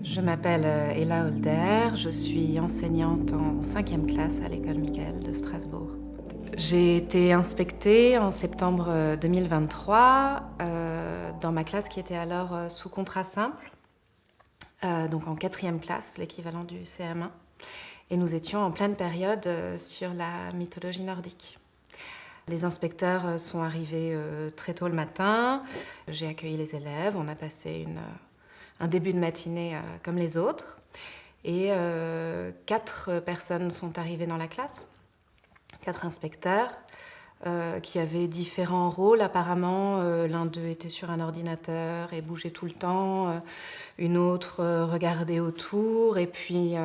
Je m'appelle Ella Holder, je suis enseignante en 5e classe à l'école Michael de Strasbourg. J'ai été inspectée en septembre 2023 dans ma classe qui était alors sous contrat simple, donc en 4e classe, l'équivalent du CM1. Et nous étions en pleine période sur la mythologie nordique. Les inspecteurs sont arrivés très tôt le matin, j'ai accueilli les élèves, on a passé un début de matinée comme les autres. Et 4 personnes sont arrivées dans la classe, 4 inspecteurs qui avaient différents rôles. Apparemment, l'un d'eux était sur un ordinateur et bougeait tout le temps, une autre regardait autour, et puis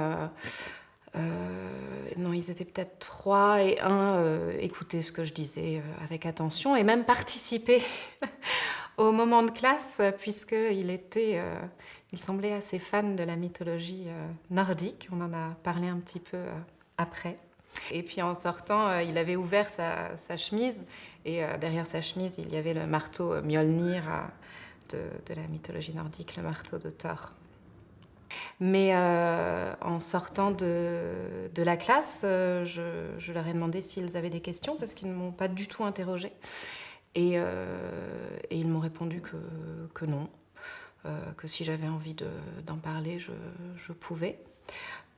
non, ils étaient peut-être 3, et un écoutait ce que je disais avec attention et même participait au moment de classe, puisqu'il il semblait assez fan de la mythologie nordique. On en a parlé un petit peu après. Et puis en sortant, il avait ouvert sa chemise, et derrière sa chemise, il y avait le marteau Mjolnir de la mythologie nordique, le marteau de Thor. Mais en sortant de la classe, je leur ai demandé s'ils avaient des questions, parce qu'ils ne m'ont pas du tout interrogée. Et ils m'ont répondu que non, que si j'avais envie d'en parler, je pouvais.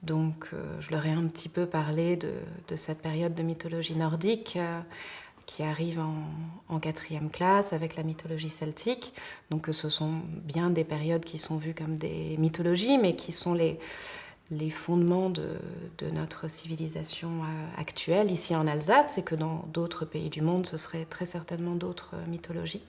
Donc je leur ai un petit peu parlé de cette période de mythologie nordique qui arrive en 4e classe avec la mythologie celtique. Donc ce sont bien des périodes qui sont vues comme des mythologies, mais qui sont les fondements de notre civilisation actuelle ici en Alsace, et que dans d'autres pays du monde, ce serait très certainement d'autres mythologies.